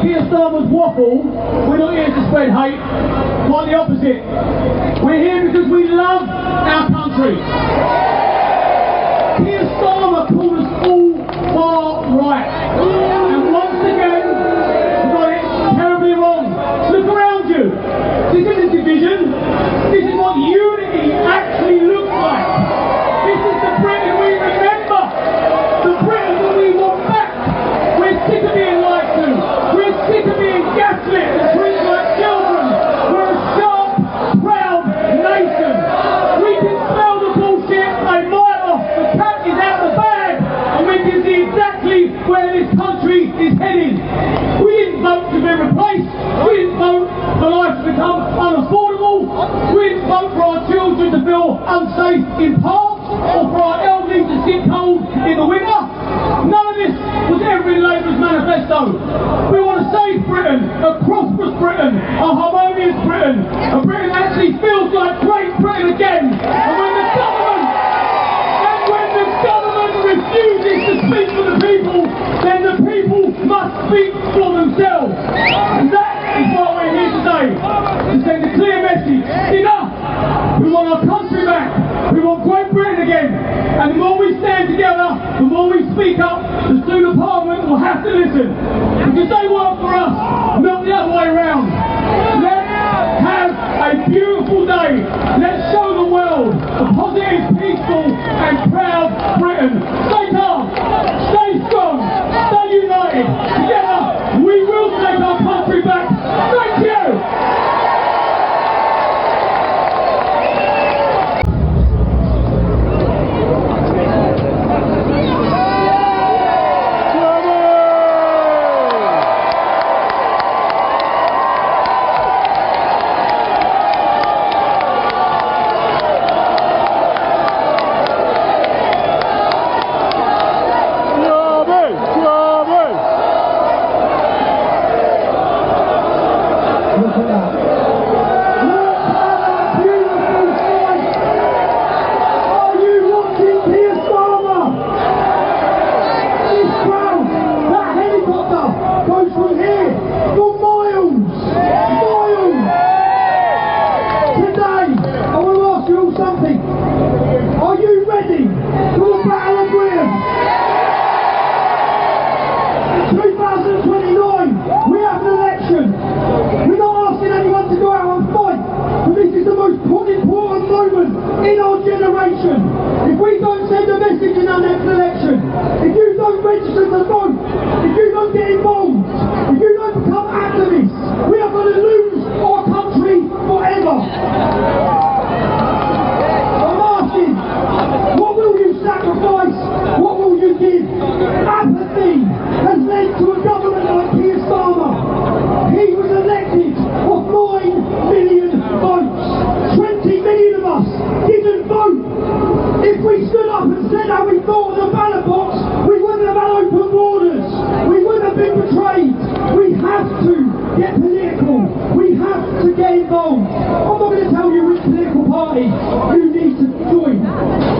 Keir Starmer's waffle, we're not here to spread hate, quite the opposite. We're here because we love our country. Keir Starmer called us all far right. And once again, we got it terribly wrong. Look around you. This isn't division. This is what unity actually looks like. This is the Britain we remember. The Britain that we want back. We're sick of being lied to. We're sick of being gaslit and treated like children. We're a sharp, proud nation. We can smell the bullshit a mile off. The cat is out the bag. And we can see exactly where this country is heading. We didn't vote to be replaced. We didn't vote for life to become unaffordable. We didn't vote for our children to feel unsafe in parks or for our elderly to sit cold in the winter. None of this was ever in Labour's manifesto. We want a safe Britain, a prosperous Britain, a harmonious Britain, a Britain that actually feels like Great Britain again. And when the government refuses to speak for the people, then the people must speak for themselves. And that is why we're here today, to send a clear message. Enough! We want our country back. We want Great Britain again. And the more we stand together, the more we speak up, the sooner Parliament will have to listen. Because they work for us, not the other way around. Let's have a beautiful day. Let's show the world a positive, peaceful and proud Britain. Stay calm, stay strong, stay united. Together, we will take our country back. Thank you! If we don't send a message in our next election, if you don't register to vote, if you don't get involved, if you don't become activists, we are going to lose our country forever. I'm asking, what will you sacrifice? What will you give? Apathy has led to a government like Keir Starmer. He was elected with 9 million votes. 20 million of us didn't vote. If we stood up and said how we thought of the ballot box, we wouldn't have had open borders. We wouldn't have been betrayed. We have to get political. We have to get involved. I'm not going to tell you which political party you need to join.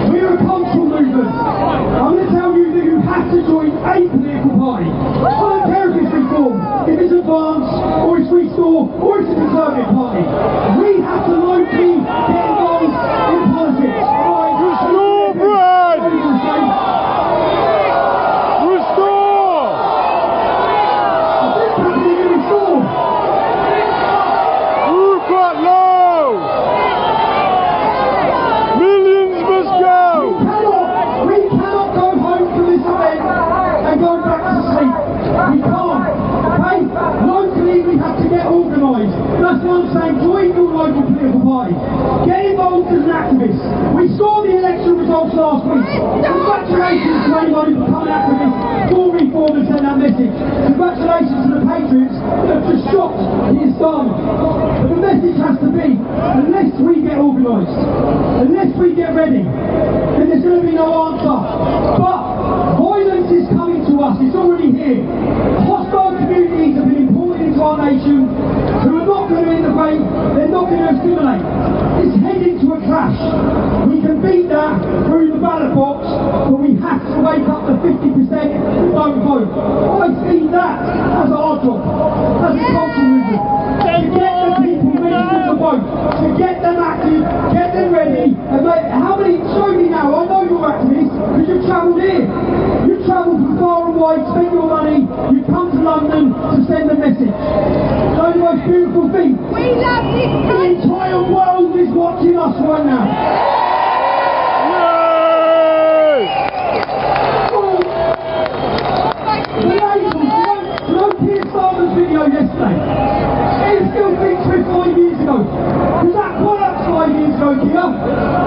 We're a cultural movement. I'm going to tell you that you have to join a political party. I don't care if it's Reform, if it's Advance, or it's Restore, or it's a Conservative party. We have to locally get involved in politics. That's what I'm saying, join your local political party. Get involved as an activist. We saw the election results last week. Congratulations to anyone who's become an activist for Reform and sent that message. Congratulations to the Patriots that have just shocked Keir Starmer. But the message has to be, unless we get organised, unless we get ready, then there's going to be no answer. But violence is coming to us, it's already here. Hostile communities have been imported into our nation who are not going to innovate, they're not going to assimilate. It's heading to a clash. We can beat that through the ballot box, but we have to wake up the 50 50% don't vote. I see that as our job, as a cultural movement, to get the people registered to vote, to get them active, get them ready, and how many, show me now, I know you're activists, because you've travelled here. You've travelled from far and wide, spent your money, you've come to London to send a message. So the most beautiful thing, we love this country. The entire world is watching us right now. Video yesterday. It still thinks we're 5 years ago. Because that product 5 years ago here,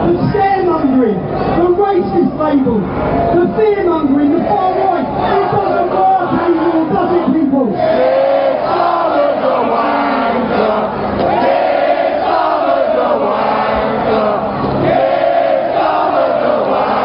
the scaremongering, the racist label, the fearmongering, the far right, it doesn't work anymore, does it, people? It's all of the wanker. It's all of the wanker. It's all of the wanker. It's all of the wanker.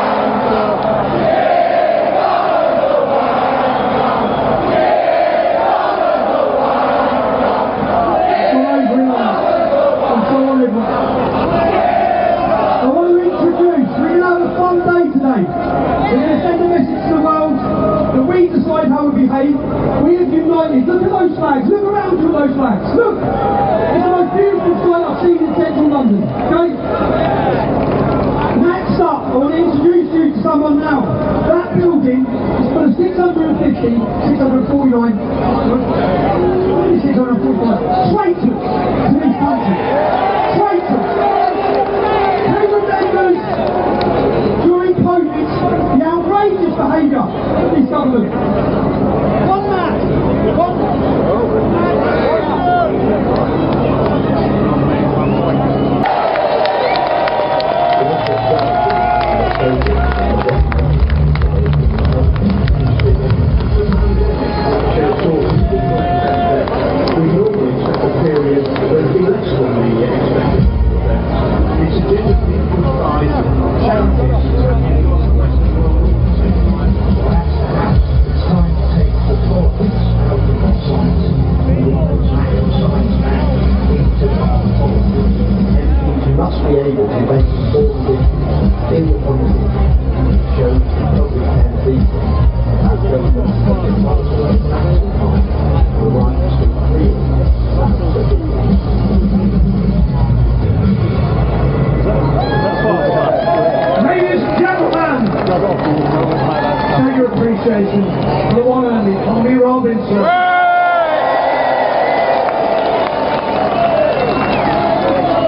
I want to introduce, we're going to have a fun day today. We're going to send a message to the world that we decide how we behave. We have united. Look at those flags. Look around you at those flags. Look! It's the most beautiful sight I've seen in central London. Okay? Next up, I want to introduce you to someone now. That building is full of 649 traitors to this country. Traitors! During COVID, the outrageous behaviour of this government. One man! The one and only Tommy Robinson.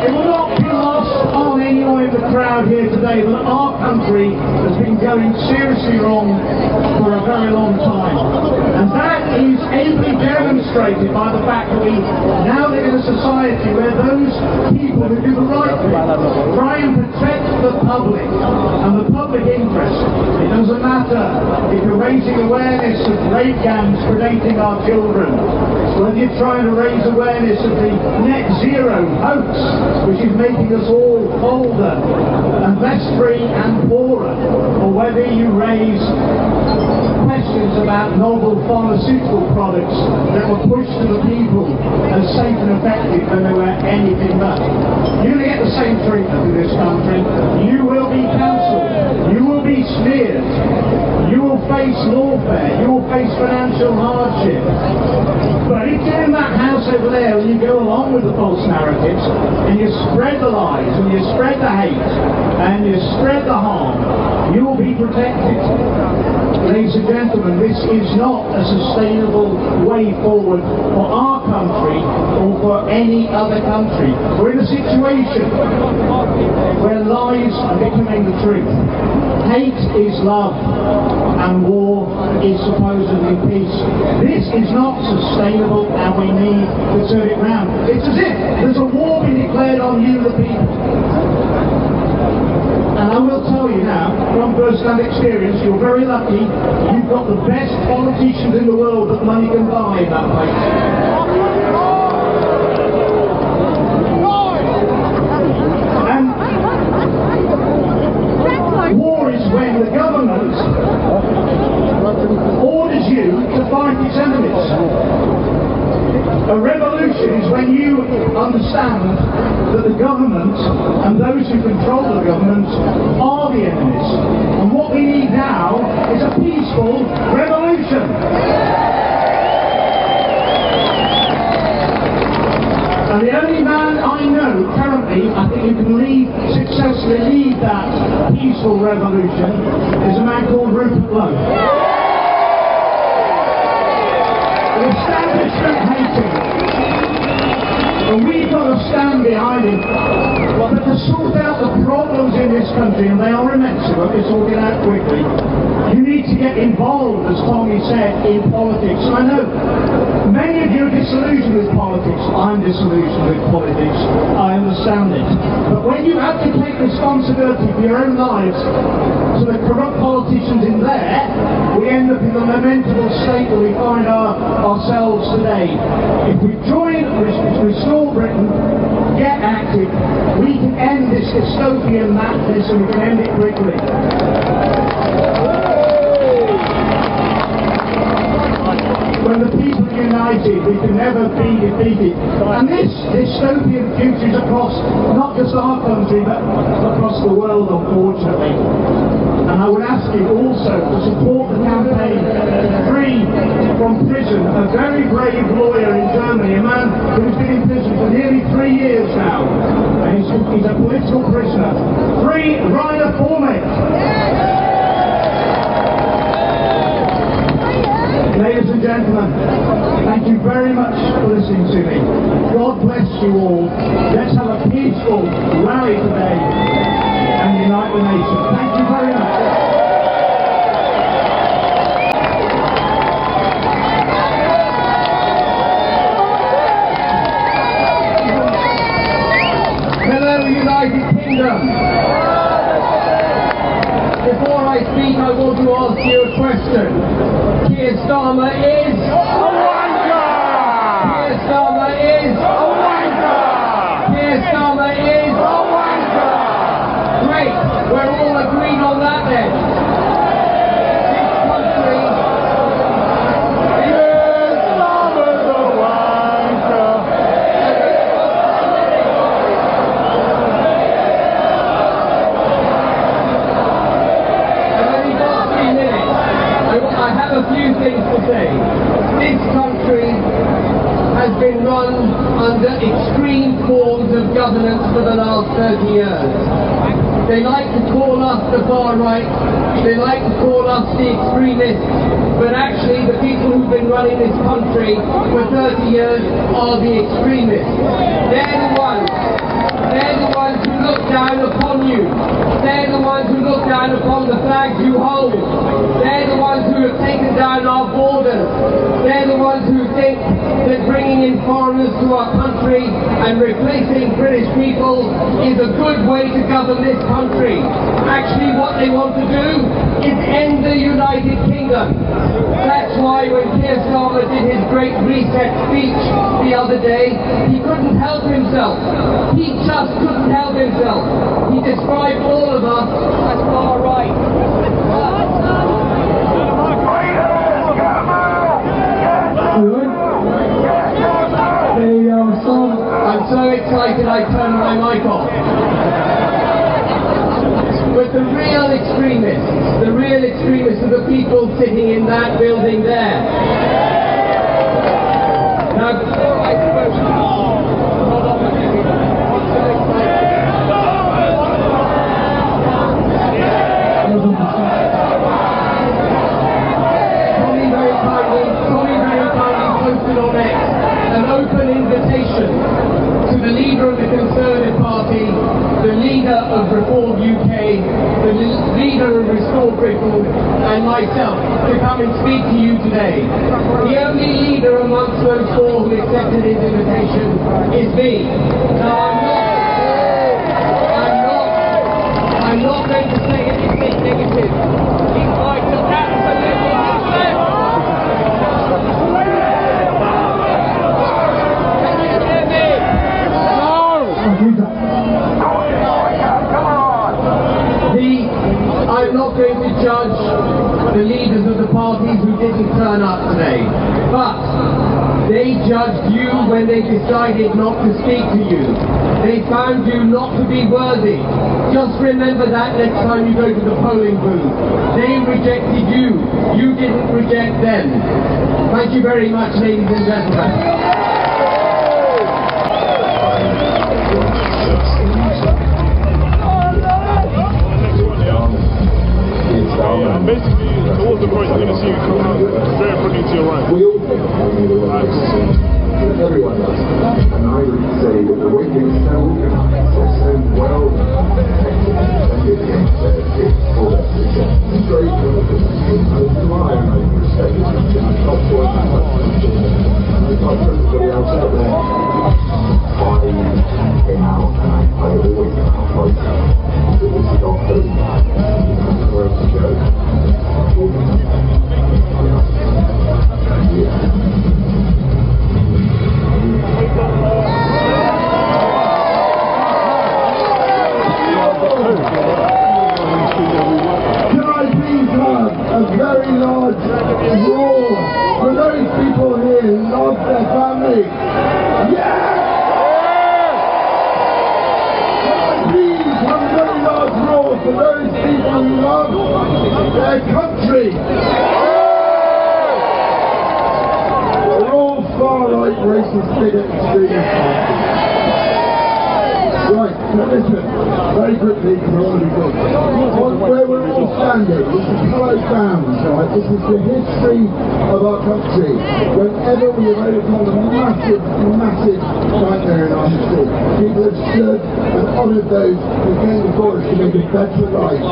It will not be lost on anyone in the crowd here today that our country has been going seriously wrong for a very long time. And that is ably demonstrated by the fact that we now live in a society where those people who do the right thing try and protect the public and the public interest. It doesn't matter if you're raising awareness of rape gangs predating our children, whether you're trying to raise awareness of the net zero hoax, which is making us all older and less free and poorer, or whether you raise questions about novel pharmaceutical products that were pushed to the people as safe and effective when they were anything but. You're going to get the same treatment in this country. You will be cancelled. You will be smeared. You will face lawfare. You will face financial hardship. But if you're in that house over there and you go along with the false narratives and you spread the lies and you spread the hate and you spread the harm, you will be protected. Ladies and gentlemen, this is not a sustainable way forward for our country or for any other country. We're in a situation where lies are becoming the truth. Hate is love and war is supposedly peace. This is not sustainable and we need to turn it round. It's as if there's a war being declared on you, the people. And I will tell you now, from first-hand experience, you're very lucky. You've got the best politicians in the world that money can buy in that place. And war is when the government orders you to fight its enemies. A revolution is when you understand that that the government and those who control the government are the enemies. And what we need now is a peaceful revolution. And the only man I know currently, I think who can successfully lead that peaceful revolution is a man called Rupert Lowe. The establishment hates him. And we've got to stand behind him. But to sort out the problems in this country, and they are immense, but we're sorting out quickly, you need to get involved, as Tommy said, in politics. And I know many of you are disillusioned with politics. I'm disillusioned with politics. I understand it. But when you have to take responsibility for your own lives to the corrupt politicians in there, we end up in the lamentable state that we find ourselves today. If we join Restore Britain, get active, we can end this dystopian madness and we can end it quickly. When the people are united, we can never be defeated. And this dystopian future is across not just our country, but across the world, unfortunately. And I would ask you also to support the campaign Free from Prison, a very brave lawyer in Germany, a man who's been in prison for nearly 3 years now. And he's a political prisoner. Free Rainer Formek. Ladies and gentlemen, thank you very much for listening to me. God bless you all. Let's have a peaceful rally today and unite the nation. Thank you very much. Hello, United Kingdom. Before I speak, I want to ask you a question. Keir Starmer is a wanker! Keir Starmer is a wanker! Keir Starmer is a wanker! Great, we're all agreed on that then. This country... Keir Starmer's a wanker! I've only got 3 minutes. I have a few things to say. This country has been run under extreme forms of governance for the last 30 years. They like to call us the far right, they like to call us the extremists, but actually the people who've been running this country for 30 years are the extremists. They're the ones who look down upon you. They're the ones who look down upon the flags you hold. They're the ones who have taken down our borders. They're the ones who think that bringing in foreigners to our country and replacing British people is a good way to govern this country. Actually, what they want to do is end the United Kingdom. That's why when Keir Starmer did his great reset speech the other day, he couldn't help himself. He just couldn't help himself. He described all of us as far right. I'm so excited I turned my mic off. But the real extremists are the people sitting in that building there. Now, before I Tommy very kindly posted on X an open invitation to the leader of the Conservative Party, the leader of Reform UK, the leader of Restore Britain, and myself to come and speak to you today. The only leader amongst those 4 who accepted his invitation is me. Now I'm not going to say anything negative. He's going to absolutely useless. I'm not going to judge the leaders of the parties who didn't turn up today, but they judged you when they decided not to speak to you. They found you not to be worthy. Just remember that next time you go to the polling booth. They rejected you. You didn't reject them. Thank you very much, ladies and gentlemen. Basically, towards the point, you're going to see very friendly to your right. We all think we need a right. Everyone does. And I would say that the way things so organised, so well defended against all that it's very good. I rely on my respect and I talk to everyone. And I talk to everybody else out there. I came out and I always come out like this is our home. Where else to go? Can I please have a very large roar for those people here who love their family? Yeah! Can I please have a very large roar for those people who love their country? We're all far-right, racist, bigot, extremist. Right, now listen, very quickly, because I want to be good. On where we're all standing, this is hallowed ground, right? This is the history of our country. Whenever we have overcome a massive, massive nightmare in our history, people have stood and honoured those who came before us to make a better life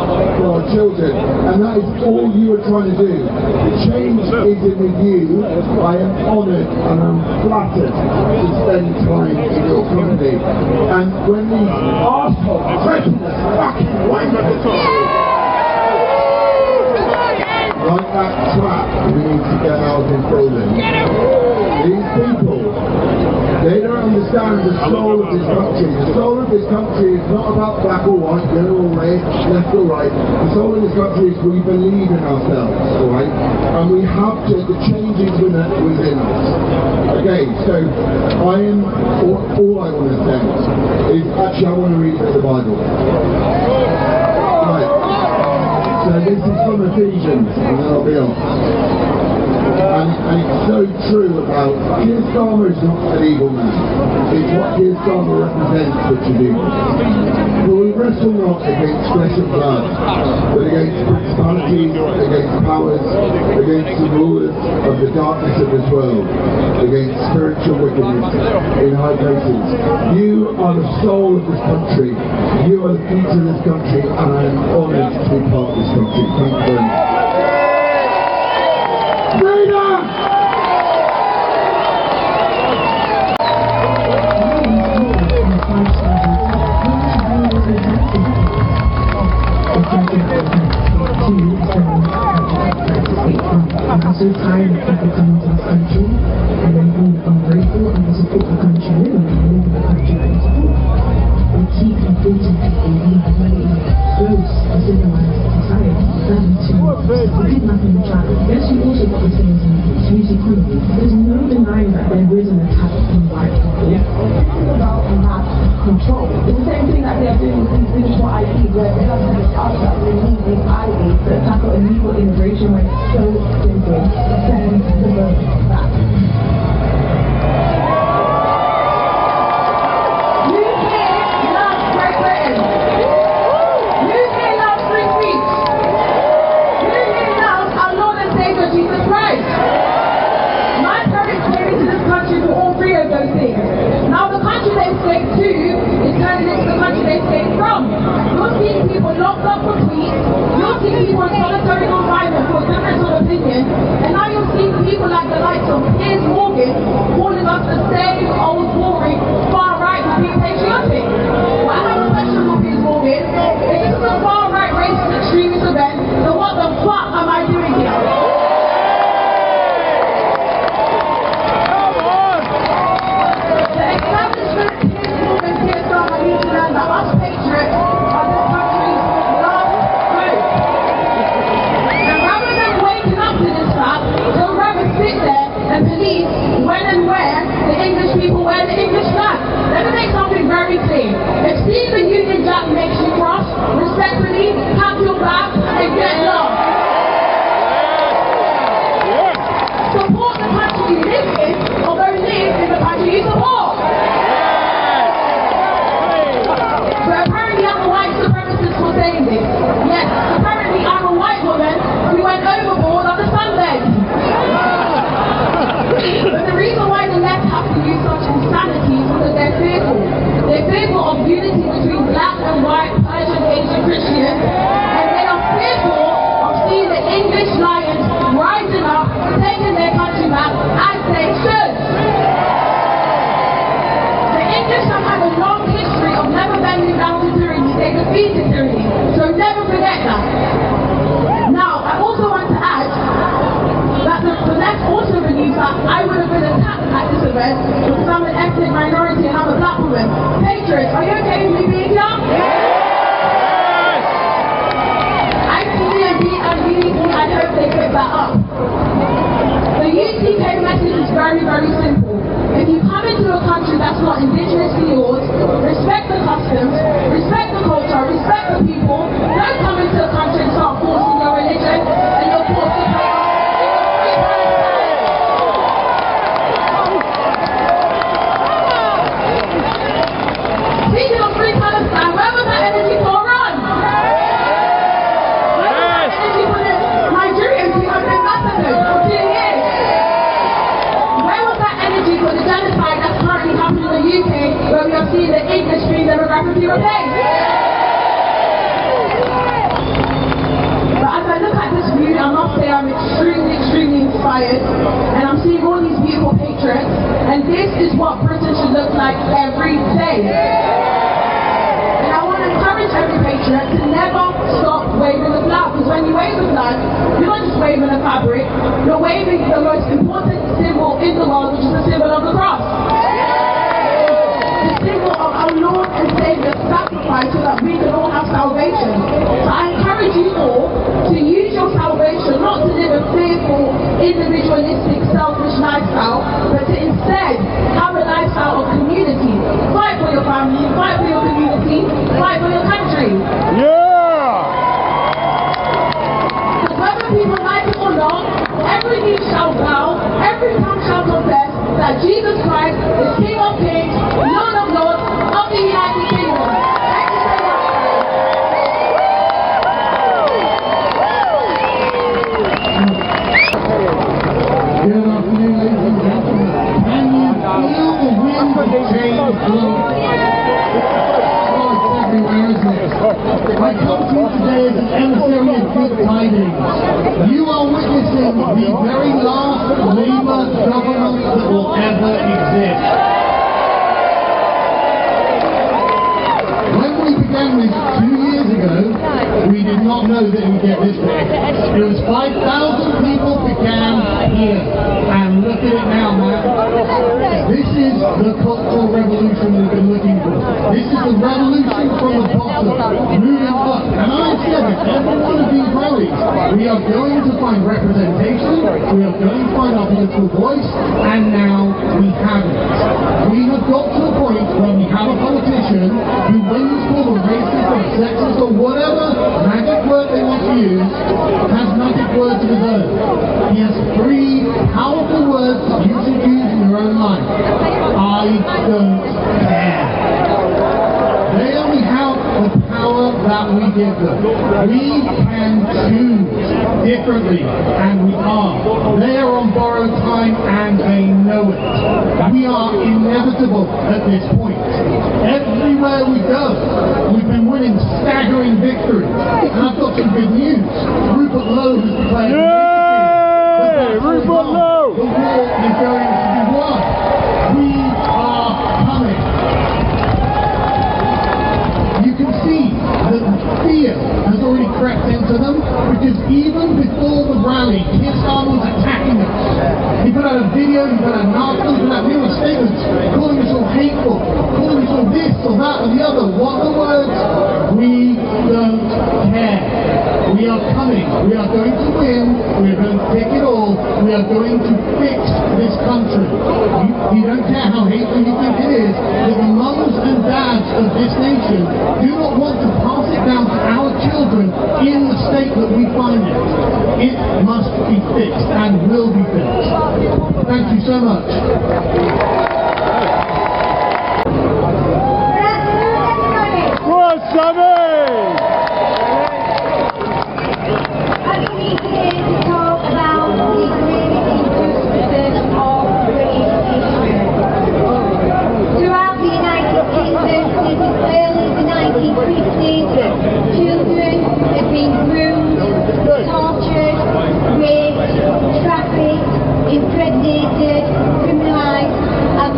for our children. And that is all you are trying to do. The change is in with you. I am honoured and I'm flattered to spend time in your company. And when these arseholes threaten us fucking wankers like that trap, we need to get out of this building. These people, they don't understand the soul of this country. The soul of this country is not about black or white, yellow or red, left or right. The soul of this country is we believe in ourselves, alright? And we have to, the change is within us. Okay, so I am, all I want to say is, actually I want to read from the Bible. Right. So this is from Ephesians, and then I'll be off. And it's so true about, Keir Starmer is not an evil man. It's what Keir Starmer represents which is evil. For we wrestle not against flesh and blood, but against principalities, against powers, against the rulers of the darkness of this world, against spiritual wickedness in high places. You are the soul of this country. You are the future of this country, and I am honoured to be part of this country. Thank you very much. Freedom! I'm so tired of people coming to this country and then being ungrateful and to support the country and live in the country that is poor. We keep importing people who have money, gross, a civilized society, we did nothing to try. Yes, we also got the same huge economy. There's no denying that there is an attack on white people. This is about mass control. It's the same thing that they are doing with these digital IDs, where they have to discuss that they need these IDs to tackle illegal immigration when it's so simple. Send the vote back. Now the country they escaped to is turning be security. So never forget that. Now, I also want to add that the next also believes that I would have been attacked at this event because I'm an ethnic minority and I'm a black woman. Patriots, are you okay with me being here? I hope they pick that up. The UTK message is very, very simple. If you come into a country that's not indigenous to yours, respect the customs, respect the culture, respect the people. Don't come into a country and start forcing your religion and you're forced to pay off. Speaking of free Palestine, where was that energy for a run? For the genocide that's currently happening in the UK, where we are seeing the English being demographically replaced. But as I look at this view, I must say I'm extremely, extremely inspired, and I'm seeing all these beautiful patriots, and this is what Britain should look like every day. And I want to encourage every patriot to never stop waving the flag, because when you wave the flag, you're not just waving a fabric, you're waving the most important symbol in the world, which is the symbol of the cross. The symbol of our Lord and Savior's sacrifice so that we can all have salvation. So I encourage you all to use your salvation not to live a fearful, individualistic, selfish lifestyle, but to instead have a lifestyle of community. Fight for your family, fight for your community, fight for your country. Because whether people like it or not, every knee shall bow, every tongue shall confess that Jesus Christ is King of Kings, Lord of Lords of the United Kingdom. Thank you so much. Good afternoon, ladies and gentlemen. Can you feel the wind of change blowing? Oh, it's everywhere, isn't it? I come to you today as an emissary of good tidings. You are witnessing the very last Labour government that will ever exist. When we began this 2 years ago, we did not know that it would get this big. It was 5,000 people began here. And look at it now, man. This is the cultural revolution we've been looking for. This is the revolution from the bottom, moving up. And I said it, every one of these rallies, we are going to find representation, we are going to find our political voice, and now we have it. We have got to a point where we have a politician who, when he's called a racist or sexist or whatever magic word they want to use, has magic words of his own. He has 3 powerful words that you should use in your own life. I don't care. They only have the power that we give them. We can choose differently, and we are. They are on borrowed time, and they know it. We are inevitable at this point. Everywhere we go, we've been winning staggering victories. And I've got some good news. Rupert Lowe has declared Rupert Lowe! The war is going to be won. We are coming. You can see that fear has already crept into them, because even before the rally, Keir Starmer was attacking us. He put out a video, he put out an article, he put out numerous statements calling us all hateful, calling us all this or that or the other. What are the words? We don't care. We are coming. We are going to win. We are going to take it all. We are going to fix this country. You don't care how hateful you think it is, that the mums and dads of this nation do not want to pass it down to our children in the state that we find it. It must be fixed and will be fixed. Thank you so much. Children have been groomed, tortured, raped, trafficked, impregnated, criminalised, and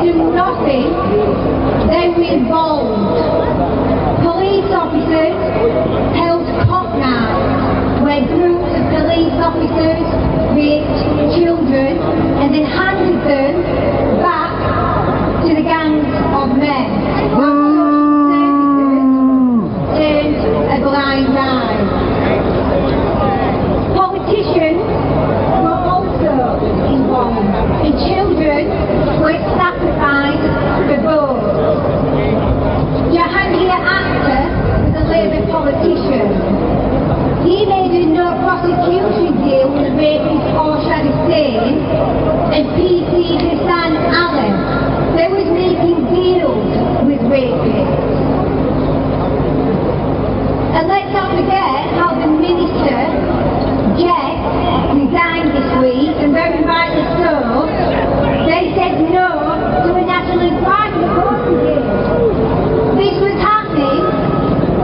do nothing, they were involved. Police officers held cop nights where groups of police officers raped children and then handed them back to the gangs of men. Turned a blind eye. Politicians were also involved, and children were sacrificed for both. Jahangir Akhtar was a Labour politician. He made a no prosecution deal with rapist Orshad Hussain and PC Hassan Ali. They was making deals with rapists. And let's not forget how the minister, Beck, resigned this week, and very rightly so. They said no to a national inquiry voting day. This was happening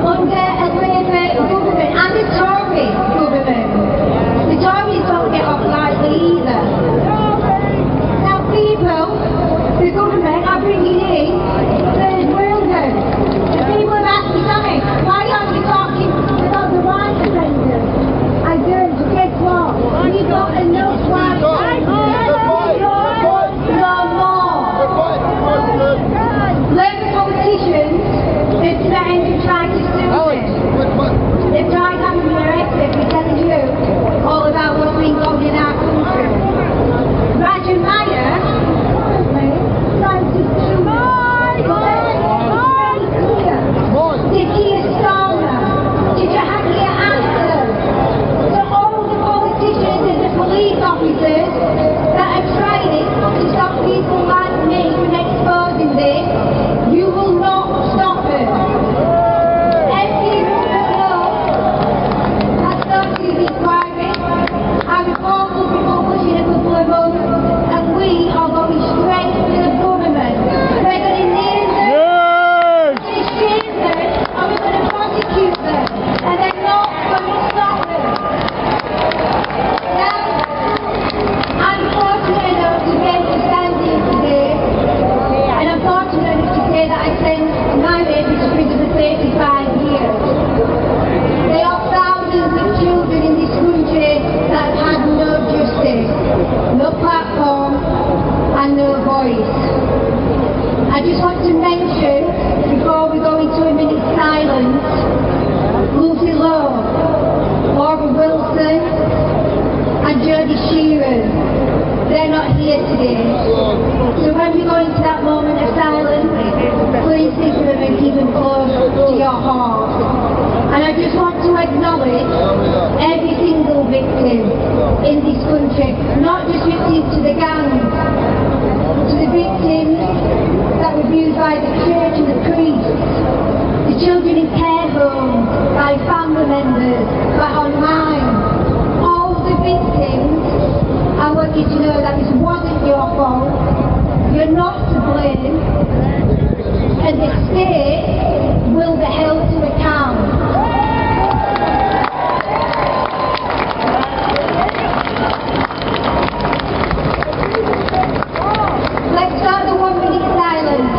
under a Labour government and a Tory government. The Tories don't get off lightly either. Now people, the government are bringing in third worlders. People have asked me, Sammy, why aren't you talking about the white offenders? I don't, but guess what? We've got enough white offenders. No more. Labour politicians have threatened to try to sue us. They've tried having me arrested for telling you all about what's been going in our country. Bridgen trying to sue me. Did Keir Starmer? Did Jahangir Akhtar? So all the politicians and the police officers that are trying to stop people like me from exposing this, you will not stop us. People don't know. I started the inquiry. Our report will be published in a couple of months, and we are going straight to the government. We're going to name them. And we're going to prosecute them, and they're not going to stop them. Now, I'm fortunate enough to be able to stand here today, and I'm fortunate enough to say that I spent my life in prison for 35 years. There are thousands of children in this country that have had no justice, no platform, and no voice. I just want to mention, before we go into a minute's silence, Lucy Lowe, Laura Wilson, and Jodie Sheeran. They're not here today. So when we go into that moment of silence, please think of them and keep them close to your heart. And I just want to acknowledge every single victim in this country, not just victims to the gangs, to the victims that were abused by the church and the priests, the children in care homes, by family members, by online. All the victims, I want you to know that this wasn't your fault. You're not to blame, and the state will be held to account. Let's start the 1 minute silence.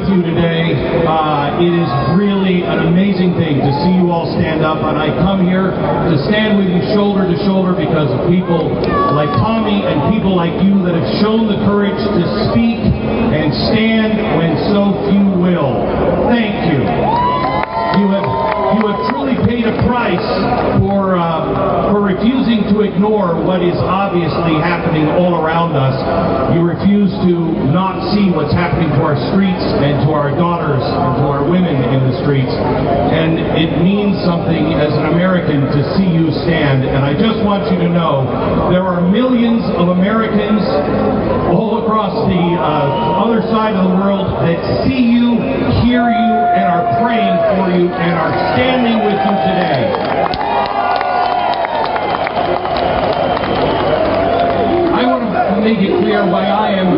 you today. It is really an amazing thing to see you all stand up, and I come here to stand with you shoulder to shoulder because of people like Tommy and people like you that have shown the courage to speak and stand when so few will. Thank you. You have truly paid a price for refusing to ignore what is obviously happening all around us. You refuse to not see what's happening to our streets and to our daughters and to our women in the streets. And it means something as an American to see you stand. And I just want you to know there are millions of Americans all across the other side of the world that see you, hear you, and are praying for you and are standing with you today. I want to make it clear why I am.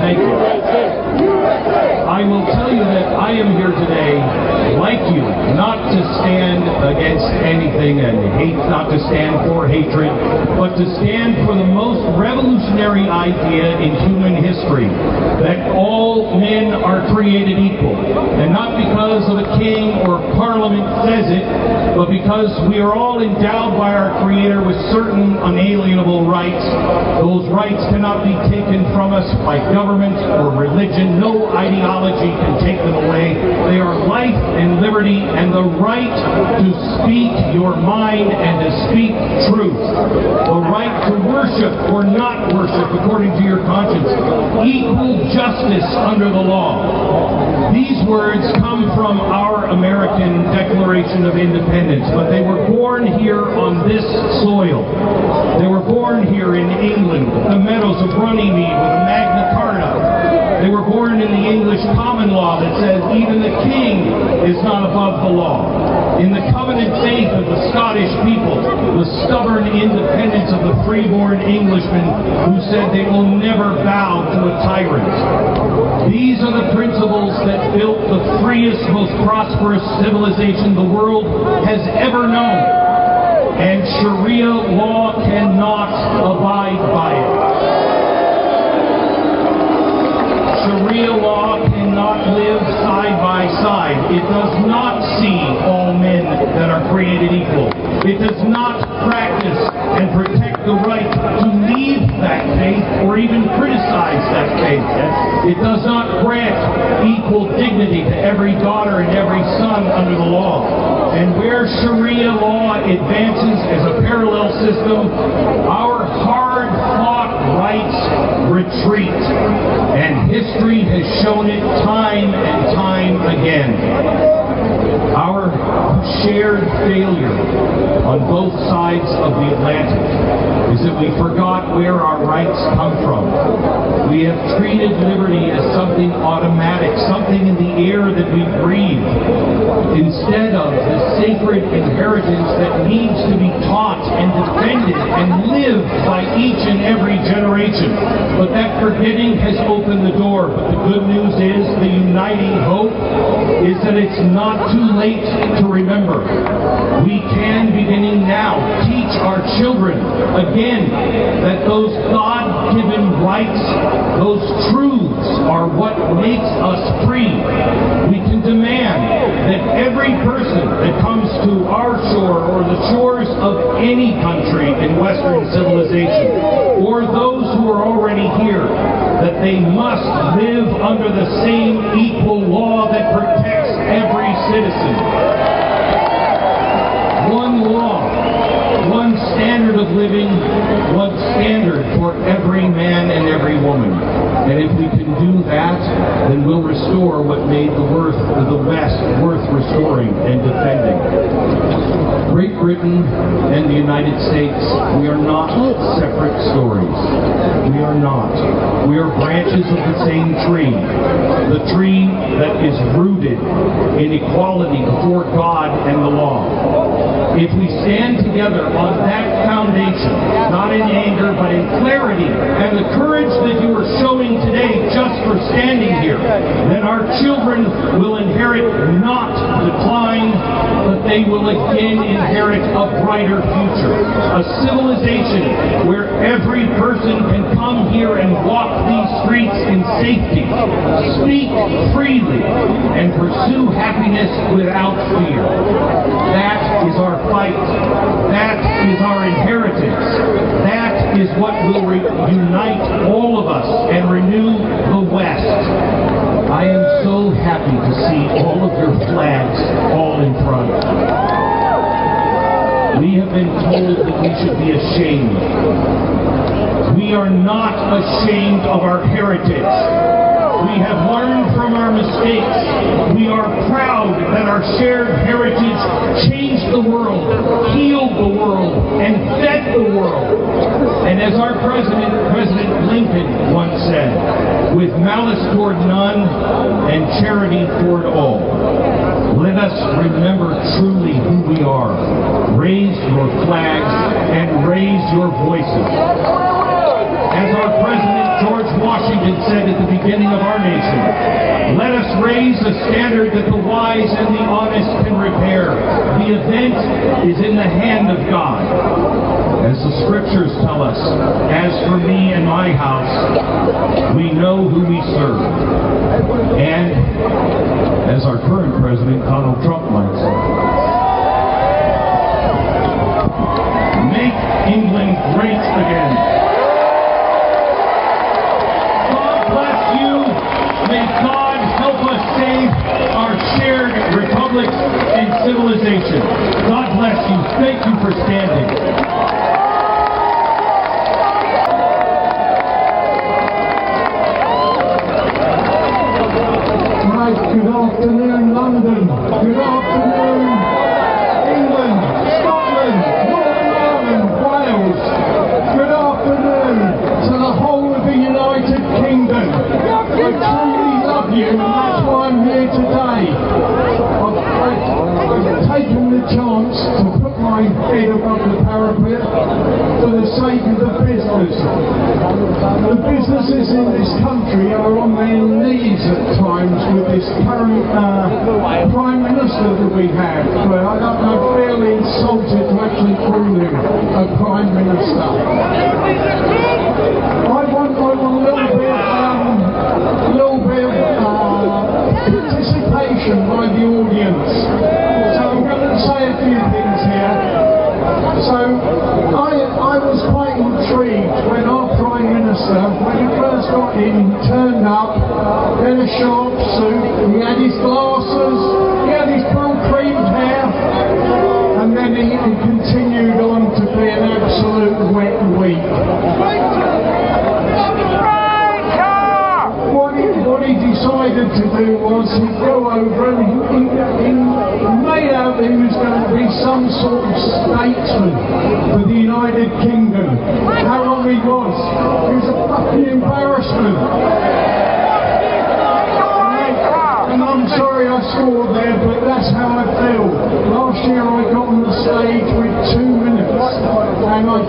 Thank you. I will tell you that I am here today, like you, not to stand against anything and hate, not to stand for hatred, but to stand for the most revolutionary idea in human history, that all men are created equal. And not because of a king or parliament says it, but because we are all endowed by our Creator with certain unalienable rights. Those rights cannot be taken from us by government or religion. No ideology can take them away. They are life and liberty and the right to speak your mind and to speak truth. The right to worship or not worship according to your conscience. Equal justice under the law. These words come from our American Declaration of Independence, but they were born here on this soil. They were born here in England, the meadows of Runnymede with a Magna Carta. They were born in the English common law that says even the king is not above the law. In the covenant faith of the Scottish people, the stubborn independence of the freeborn Englishmen who said they will never bow to a tyrant. These are the principles that built the freest, most prosperous civilization the world has ever known. And Sharia law cannot abide by it. Sharia law cannot live side by side. It does not see all men that are created equal. It does not practice and protect the right to leave that faith or even criticize that faith. It does not grant equal dignity to every daughter and every son under the law. And where Sharia law advances as a parallel system, our hard-fought rights retreat. And history has shown it time and time again. Our shared failure on both sides of the Atlantic is that we forgot where our rights come from. We have treated liberty as something automatic, something in the air that we breathe, instead of the sacred inheritance that needs to be taught and defended and lived by each and every generation. But that forgetting has opened the door. But the good news is, the uniting hope is that it's not too late to remember. We can, beginning now, teach our children again that those God-given rights, those truths are what makes us free. We can demand that every person that comes to our shore or the shores of any country in Western civilization, or those who are already here, that they must live under the same equal law that protects every citizen. One law, one standard of living, one standard for every man and every woman. And if we can do that, then we'll restore what made the West worth restoring and defending. Great Britain and the United States, we are not separate stories. We are not. We are branches of the same tree. The tree that is rooted in equality before God and the law. If we stand together on that foundation, not in anger, but in clarity, and the courage that you are showing today just for standing here, then our children will inherit not decline, but they will again inherit upright brighter future. A civilization where every person can come here and walk these streets in safety, speak freely, and pursue happiness without fear. That is our fight. That is our inheritance. That is what will unite all of us and renew the West. I am so happy to see all of your flags all in front. We have been told that we should be ashamed. We are not ashamed of our heritage. We have learned from our mistakes. We are proud that our shared heritage changed the world, healed the world, and fed the world. And as our President Lincoln once said, with malice toward none and charity toward all. Let us remember truly who we are. Raise your flags and raise your voices. As our President George Washington said at the beginning of our nation, let us raise a standard that the wise and the honest can repair. The event is in the hand of God. As the scriptures tell us, as for me and my house, we know who we serve. And as our current president, Donald Trump, might say, make England great again. God bless you. May God help us save our shared republic and civilization. God bless you. Thank you for standing. Good afternoon, London. Good afternoon, England, Scotland, Northern Ireland, Wales. Good afternoon to the whole of the United Kingdom. I truly love you, and that's why I'm here today. I've taken the chance to put my head above the parapet for the sake of the business. The businesses in this country are on their knees at times with this current Prime Minister that we have. But I feel insulted to actually call him a Prime Minister. I want a little bit of participation by the audience. So I'm going to say a few things here. So I was quite intrigued when our Prime Minister, when he first got in, turned up in a sharp suit, he had his glasses, he had his full creamed hair, and then he continued on to be an absolute wet week. What he decided to do was he'd go over and he made out that he was going to be some sort of statesman for the United Kingdom. How wrong he was. He was a fucking embarrassment. And I'm sorry I swore there, but that's how I feel. Last year I got on the stage with 2 minutes, and I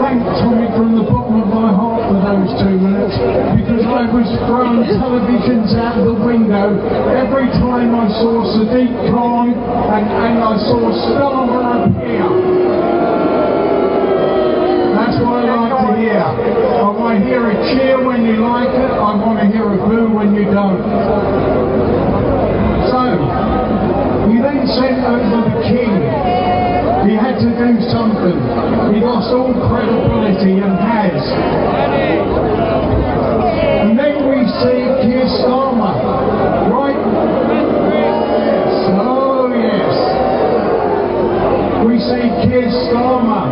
thanked Tommy from the bottom of my heart for those 2 minutes, because I was throwing televisions out the window every time I saw Sadiq Khan and I saw Starmer appear. That's what I like to hear. I want to hear a cheer when you like it, I want to hear a boo when you don't. So, he then sent over the king. He had to do something. He lost all credibility and has. And then we see Keir Starmer, right? Yes, oh yes. We see Keir Starmer,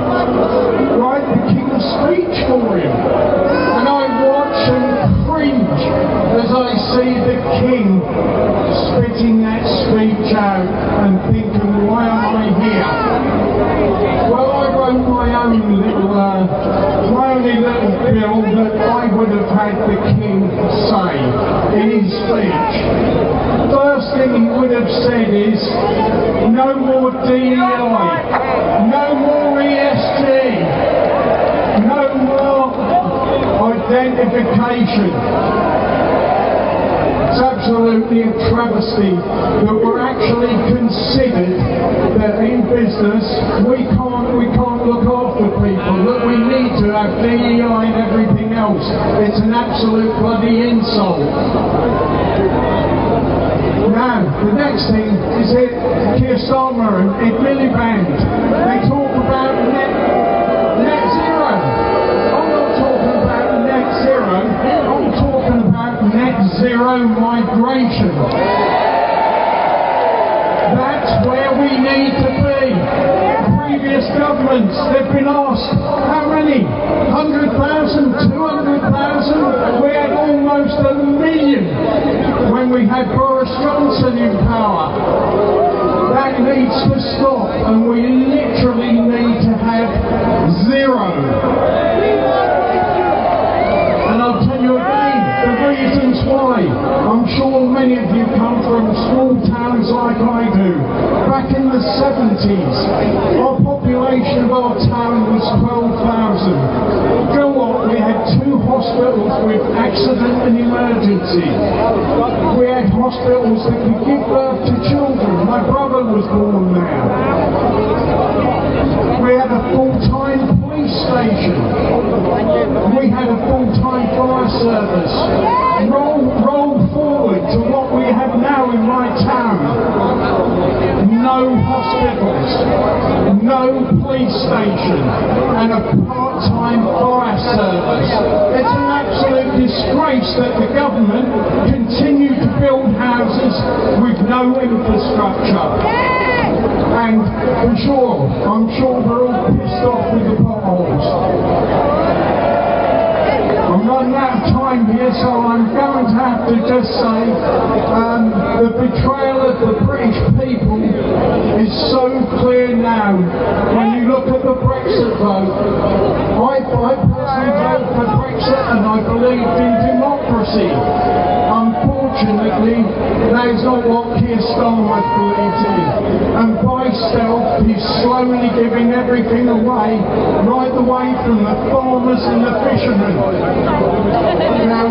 right, the King's speech for him. And I watch and cringe as I see the King spitting that speech out and thinking, why am I here? Well, I wrote my only little bill that I would have had the King say in his speech. First thing he would have said is, no more DEI, no more ESG, no more identification. It's absolutely absolutely a travesty that we're actually considered that in business we can't look after people, that we need to have DEI and everything else. It's an absolute bloody insult. Now, the next thing is Keir Starmer and Miliband. They talk about net zero. I'm not talking about net zero, I'm talking about net zero migration. That's where we need to be. Previous governments, they've been asked, how many? 100,000, 200,000? We had almost 1 million when we had Boris Johnson in power. That needs to stop, and we literally need to have zero. And I'll tell you again, the reasons why. I'm sure many of you come from small towns like I do. Back in the 70s, our population of our town was 12,000. You know what? We had 2 hospitals with accident and emergency. We had hospitals that could give birth to children. My brother was born there. We had a full-time police station. We had a full-time fire service. Roll forward to what we have now in my town. No hospitals, no police station, and a part-time fire service. It's an absolute disgrace that the government continue to build houses with no infrastructure. And I'm sure we're all pissed off with the potholes. I'm running out of time here, so I'm going to have to just say the betrayal of the British people is so clear now. When you look at the Brexit vote, I personally voted for Brexit and I believed in democracy. Unfortunately, that is not what Keir Starmer believes in. And by stealth, he's slowly giving everything away, right away from the farmers and the fishermen. You know,